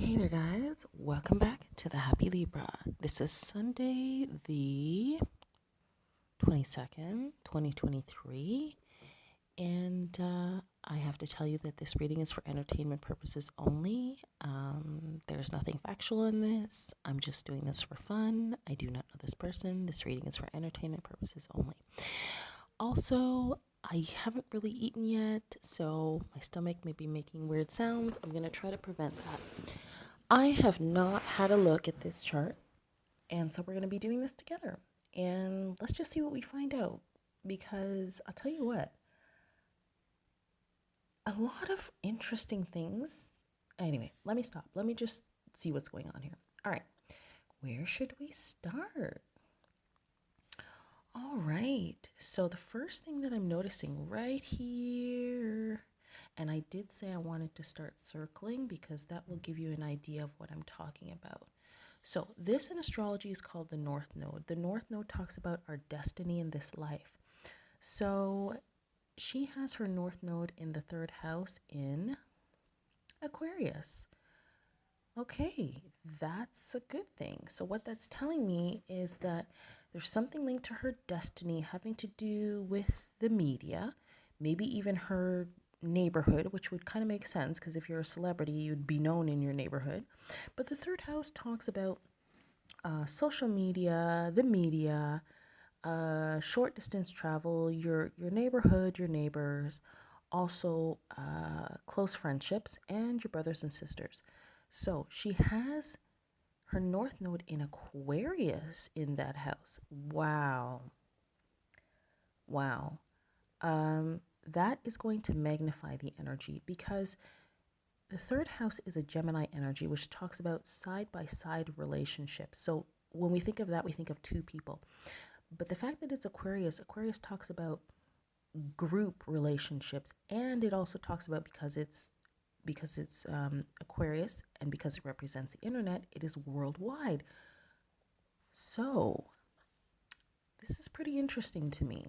Hey there, guys. Welcome back to the Happy Libra. This is Sunday, the 22nd, 2023. And I have to tell you that this reading is for entertainment purposes only. There's nothing factual in this. I'm just doing this for fun. I do not know this person. This reading is for entertainment purposes only. Also, I haven't really eaten yet, so my stomach may be making weird sounds. I'm going to try to prevent that. I have not had a look at this chart, and so we're going to be doing this together. And let's just see what we find out, because I'll tell you what, a lot of interesting things. Anyway, let me stop. Let me just see what's going on here. All right, where should we start? All right, so the first thing that I'm noticing right here, and I did say I wanted to start circling because that will give you an idea of what I'm talking about. So, this in astrology is called the North Node. The North Node talks about our destiny in this life. So, she has her North Node in the third house in Aquarius. Okay, that's a good thing. So, what that's telling me is that there's something linked to her destiny having to do with the media, maybe even her neighborhood, which would kind of make sense because if you're a celebrity, you'd be known in your neighborhood. But the third house talks about social media, the media, short distance travel, your neighborhood, your neighbors, also close friendships, and your brothers and sisters. So she has her North Node in Aquarius in that house. Wow. Wow. That is going to magnify the energy because the third house is a Gemini energy, which talks about side by side relationships. So when we think of that, we think of two people. But the fact that it's Aquarius, Aquarius talks about group relationships, and it also talks about because it's Aquarius and because it represents the internet, it is worldwide. So this is pretty interesting to me.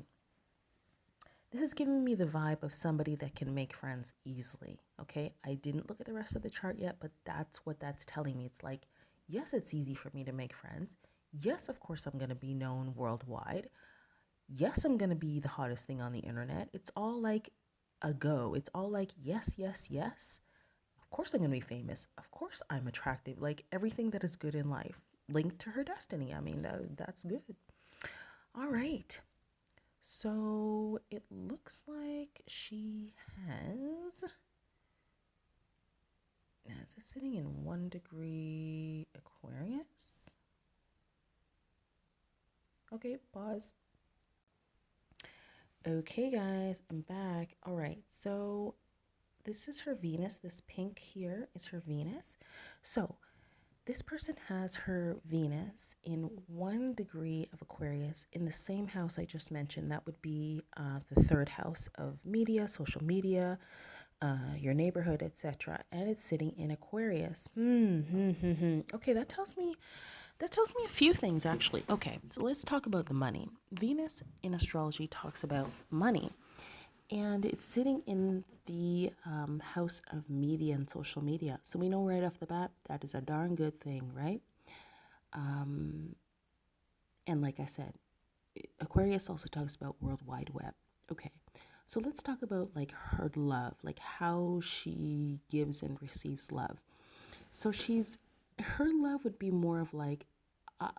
This is giving me the vibe of somebody that can make friends easily. Okay, I didn't look at the rest of the chart yet, but that's what that's telling me. It's like, yes, it's easy for me to make friends. Yes, of course, I'm going to be known worldwide. Yes, I'm going to be the hottest thing on the internet. It's all like a go. It's all like, yes, yes, yes. Of course, I'm going to be famous. Of course, I'm attractive. Like everything that is good in life linked to her destiny. I mean, that's good. All right. So it looks like she has. Now, is it sitting in 1 degree Aquarius? Okay, pause. Okay, guys, I'm back. All right, so this is her Venus. This pink here is her Venus. So this person has her Venus in 1 degree of Aquarius in the same house I just mentioned. That would be the third house of media, social media, your neighborhood, etc. And it's sitting in Aquarius. Okay, that tells me a few things actually. Okay, so let's talk about the money. Venus in astrology talks about money, and it's sitting in the house of media and social media. So we know right off the bat that is a darn good thing, right? Um, and like I said, Aquarius also talks about World Wide Web. Okay, so let's talk about like her love, like how she gives and receives love. So her love would be more of like, uh,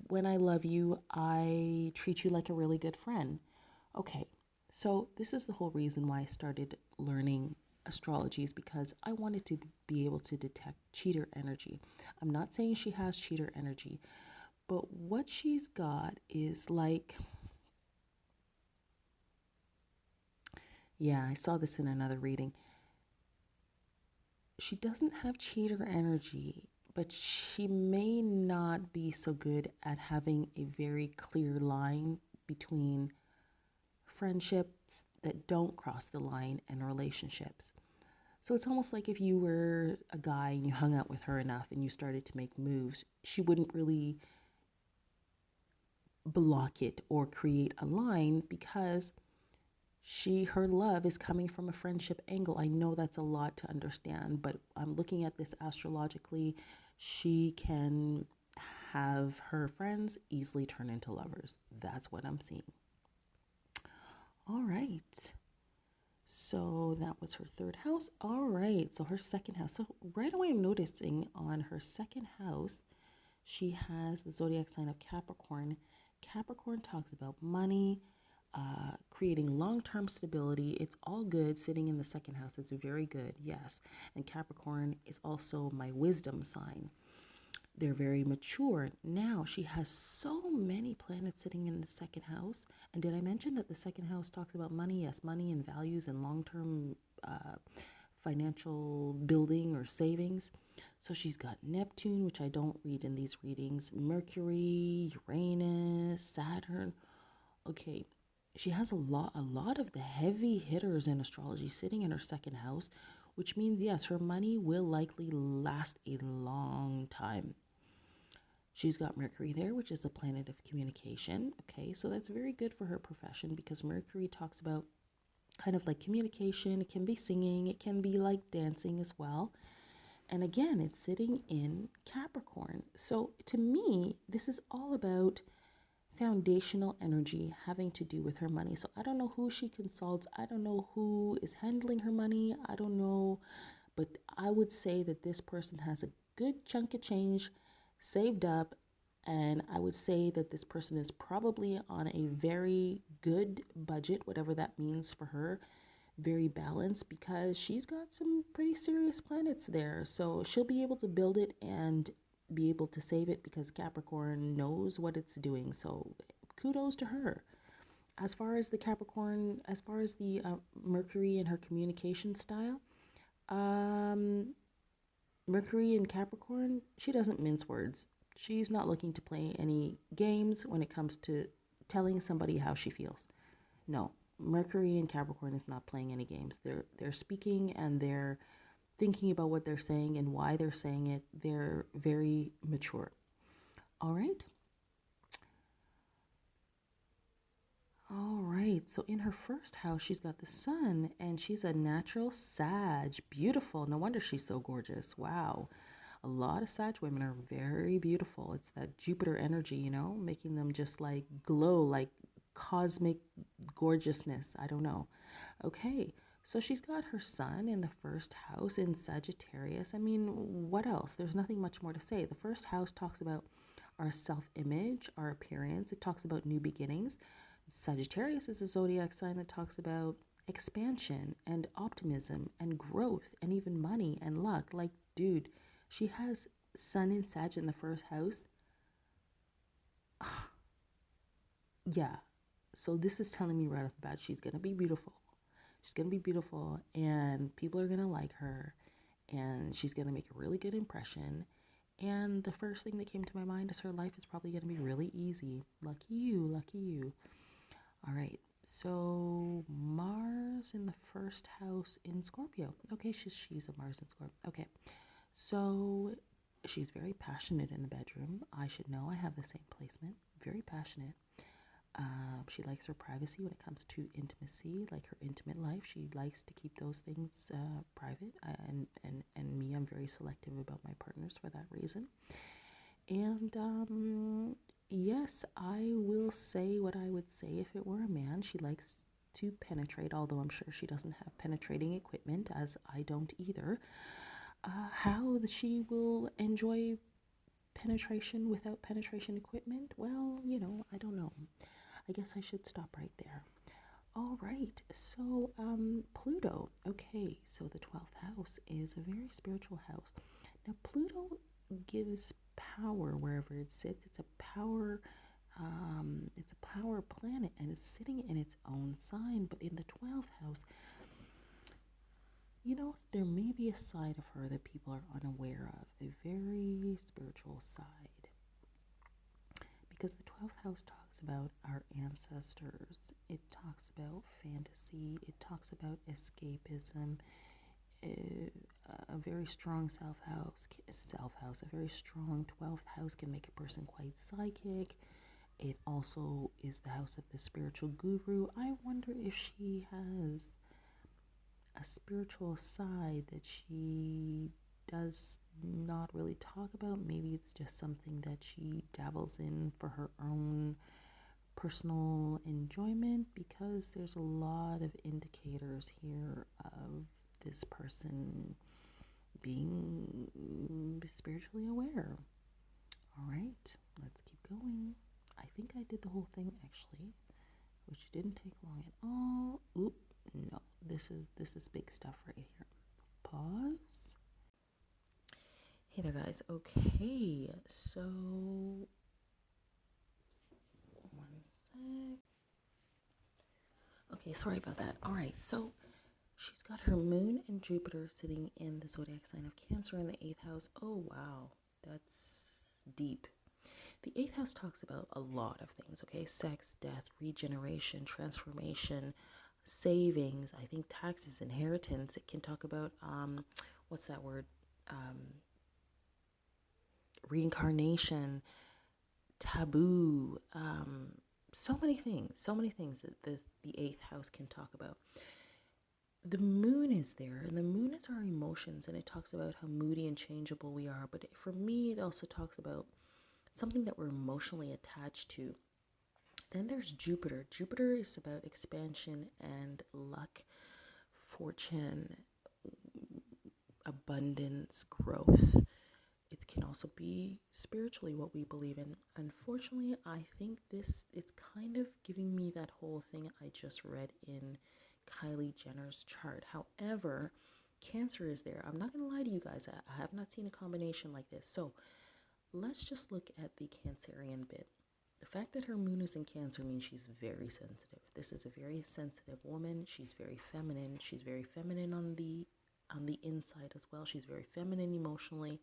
when I love you, I treat you like a really good friend. Okay, so this is the whole reason why I started learning astrology is because I wanted to be able to detect cheater energy. I'm not saying she has cheater energy, but what she's got is like, yeah, I saw this in another reading. She doesn't have cheater energy, but she may not be so good at having a very clear line between friendships that don't cross the line and relationships. So it's almost like if you were a guy and you hung out with her enough and you started to make moves, she wouldn't really block it or create a line because Her love is coming from a friendship angle. I know that's a lot to understand, but I'm looking at this astrologically. She can have her friends easily turn into lovers. That's what I'm seeing. All right. So that was her third house. All right. So her second house. So right away, I'm noticing on her second house, she has the zodiac sign of Capricorn. Capricorn talks about money, creating long term stability. It's all good sitting in the second house. It's very good, yes. And Capricorn is also my wisdom sign. They're very mature. Now she has so many planets sitting in the second house. And did I mention that the second house talks about money? Yes, money and values and long term financial building or savings. So she's got Neptune, which I don't read in these readings, Mercury, Uranus, Saturn. Okay, she has a lot of the heavy hitters in astrology sitting in her second house, which means yes, her money will likely last a long time. She's got Mercury there, which is a planet of communication. Okay, so that's very good for her profession because Mercury talks about kind of like communication. It can be singing, it can be like dancing as well. And again, it's sitting in Capricorn. So to me, this is all about foundational energy having to do with her money. So I don't know who she consults. I don't know who is handling her money. I don't know. But I would say that this person has a good chunk of change saved up. And I would say that this person is probably on a very good budget, whatever that means for her, very balanced because she's got some pretty serious planets there. So she'll be able to build it and be able to save it because Capricorn knows what it's doing. So kudos to her. As far as the Capricorn, as far as the Mercury and her communication style, um, Mercury in Capricorn, she doesn't mince words. She's not looking to play any games when it comes to telling somebody how she feels. No, Mercury in Capricorn is not playing any games. They're speaking and they're thinking about what they're saying and why they're saying it. They're very mature. All right. All right. So in her first house, she's got the sun and she's a natural Sag. Beautiful. No wonder she's so gorgeous. Wow. A lot of Sag women are very beautiful. It's that Jupiter energy, making them just like glow, like cosmic gorgeousness. I don't know. Okay. So she's got her sun in the first house in Sagittarius. I mean, what else? There's nothing much more to say. The first house talks about our self image, our appearance, it talks about new beginnings. Sagittarius is a zodiac sign that talks about expansion and optimism and growth and even money and luck. Like, dude, she has sun in Sag in the first house. Yeah. So this is telling me right off the bat she's going to be beautiful. She's going to be beautiful and people are going to like her and she's going to make a really good impression. And the first thing that came to my mind is her life is probably going to be really easy. Lucky you, lucky you. All right, so Mars in the first house in Scorpio. Okay, she's a Mars in Scorpio. Okay, so she's very passionate in the bedroom. I should know. I have the same placement. Very passionate. She likes her privacy when it comes to intimacy, like her intimate life. She likes to keep those things private. And me, I'm very selective about my partners for that reason. And yes, I will say what I would say if it were a man. She likes to penetrate, although I'm sure she doesn't have penetrating equipment, as I don't either. How she will enjoy penetration without penetration equipment? Well, I don't know. I guess I should stop right there. All right, so Pluto. Okay, so the 12th house is a very spiritual house. Now, Pluto gives power wherever it sits. It's a power planet, and it's sitting in its own sign. But in the 12th house, there may be a side of her that people are unaware of, a very spiritual side. Because the 12th house talks about our ancestors, it talks about fantasy, it talks about escapism, a very strong a very strong 12th house can make a person quite psychic, It also is the house of the spiritual guru. I wonder if she has a spiritual side that she does not really talk about. Maybe it's just something that she dabbles in for her own personal enjoyment, because there's a lot of indicators here of this person being spiritually aware. All right, let's keep going. I think I did the whole thing actually, which didn't take long at all. Oop, no, this is big stuff right here. Pause. Hey there, guys. Okay, so one sec. Okay, sorry about that. All right, so she's got her moon and Jupiter sitting in the zodiac sign of Cancer in the 8th house. Oh, wow, that's deep. The 8th house talks about a lot of things, okay? Sex, death, regeneration, transformation, savings, I think taxes, inheritance. It can talk about, what's that word? Reincarnation, taboo, so many things that the 8th house can talk about. The moon is there, and the moon is our emotions, and it talks about how moody and changeable we are. But for me, it also talks about something that we're emotionally attached to. Then there's Jupiter. Jupiter is about expansion and luck, fortune, abundance, growth. It can also be spiritually what we believe in. Unfortunately, I think it's kind of giving me that whole thing I just read in Kylie Jenner's chart. However, Cancer is there. I'm not going to lie to you guys. I have not seen a combination like this. So let's just look at the Cancerian bit. The fact that her moon is in Cancer means she's very sensitive. This is a very sensitive woman. She's very feminine. She's very feminine on the inside as well. She's very feminine emotionally.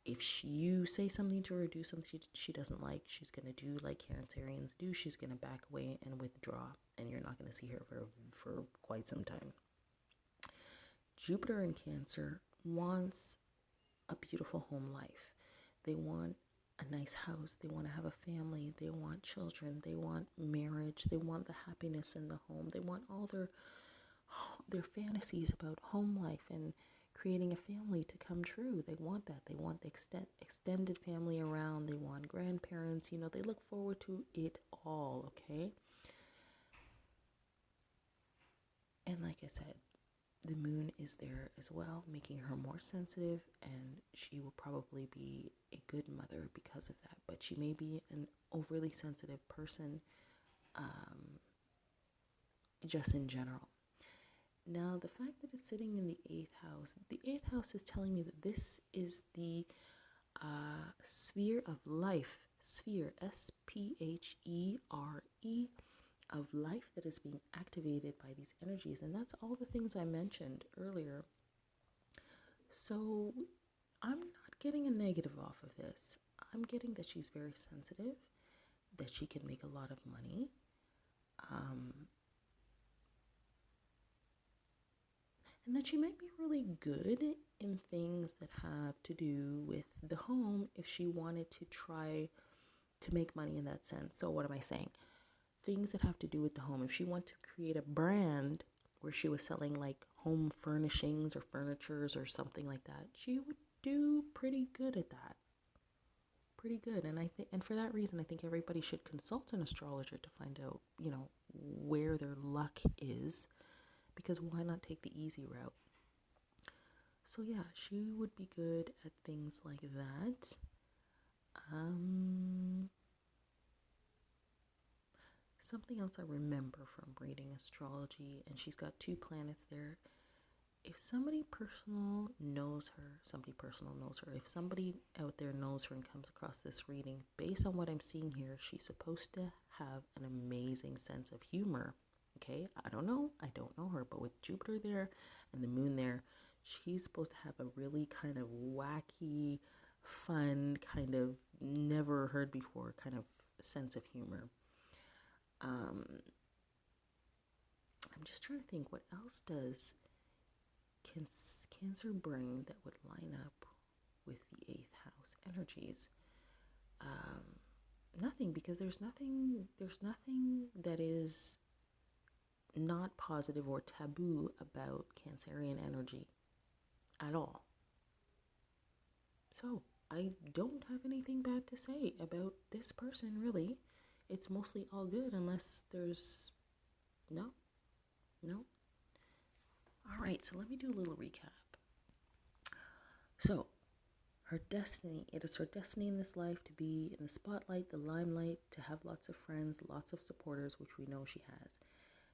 If you say something to her, do something she doesn't like, she's going to do like Cancerians do. She's going to back away and withdraw, and you're not going to see her for quite some time. Jupiter in Cancer wants a beautiful home life. They want a nice house. They want to have a family. They want children. They want marriage. They want the happiness in the home. They want all their fantasies about home life and creating a family to come true. They want that. They want the extended family around. They want grandparents. They look forward to it all, okay? And like I said, the moon is there as well, making her more sensitive, and she will probably be a good mother because of that. But she may be an overly sensitive person, just in general. Now, the fact that it's sitting in the 8th house is telling me that this is the sphere of life, sphere, Sphere, of life that is being activated by these energies. And that's all the things I mentioned earlier. So I'm not getting a negative off of this. I'm getting that she's very sensitive, that she can make a lot of money. And that she might be really good in things that have to do with the home if she wanted to try to make money in that sense. So what am I saying? Things that have to do with the home. If she wanted to create a brand where she was selling like home furnishings or furnitures or something like that, she would do pretty good at that. Pretty good. And for that reason, I think everybody should consult an astrologer to find out, where their luck is. Because why not take the easy route? So yeah, she would be good at things like that. Something else I remember from reading astrology, and she's got 2 planets there. If somebody personal knows her, if somebody out there knows her and comes across this reading, based on what I'm seeing here, she's supposed to have an amazing sense of humor. Okay, I don't know her, but with Jupiter there and the moon there, she's supposed to have a really kind of wacky, fun, kind of never heard before kind of sense of humor. I'm just trying to think, what else does Cancer bring that would line up with the 8th house energies? nothing, because there's nothing that is not positive or taboo about Cancerian energy at all. So I don't have anything bad to say about this person, really. It's mostly all good, unless there's no, no. All right, so let me do a little recap. So, her destiny, it is her destiny in this life to be in the spotlight, the limelight, to have lots of friends, lots of supporters, which we know she has.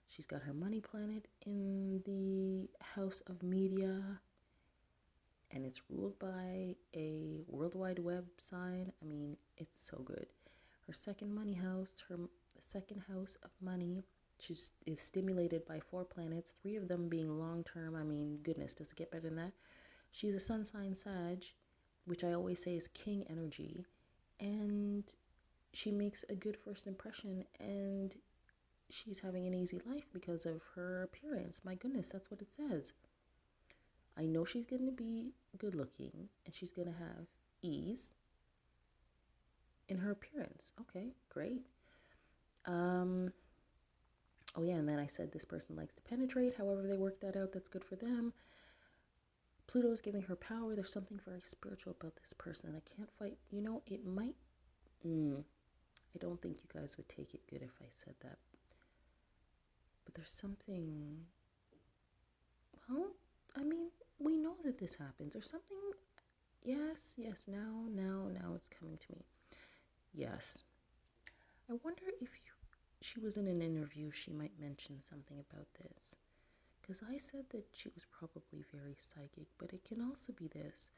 She's got her money planet in the house of media, and it's ruled by a World Wide Web sign. I mean, it's so good. Her second money house, her second house of money, is stimulated by 4 planets, 3 of them being long term. I mean, goodness, does it get better than that? She's a sun sign Sag, which I always say is king energy, and she makes a good first impression, and she's having an easy life because of her appearance. My goodness, that's what it says. I know she's going to be good looking, and she's going to have ease in her appearance. Okay, great. Oh yeah, and then I said this person likes to penetrate. However they work that out, that's good for them. Pluto is giving her power. There's something very spiritual about this person, and I can't fight. You know, it might. I don't think you guys would take it good if I said that. But there's something. Well, I mean, we know that this happens. There's something. Yes. Now it's coming to me. Yes. I wonder if she was in an interview, she might mention something about this. Because I said that she was probably very psychic, but it can also be this.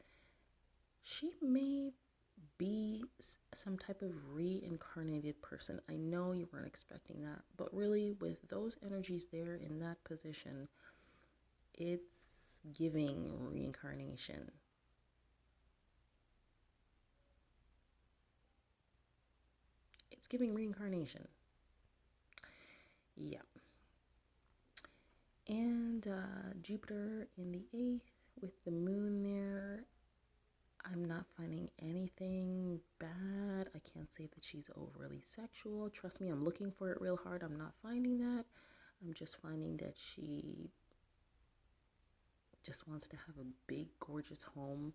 She may be some type of reincarnated person. I know you weren't expecting that, but really, with those energies there in that position, it's giving reincarnation. It's giving reincarnation. Yeah. And Jupiter in the 8th with the moon there. I'm not finding anything bad. I can't say that she's overly sexual. Trust me, I'm looking for it real hard. I'm not finding that. I'm just finding that she just wants to have a big, gorgeous home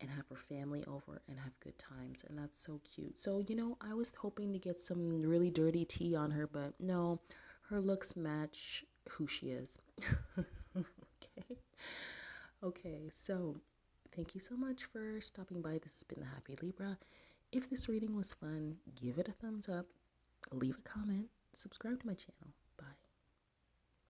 and have her family over and have good times. And that's so cute. So, I was hoping to get some really dirty tea on her, but no, her looks match who she is. Okay. Okay, so thank you so much for stopping by. This has been the Happy Libra. If this reading was fun, give it a thumbs up, leave a comment, subscribe to my channel.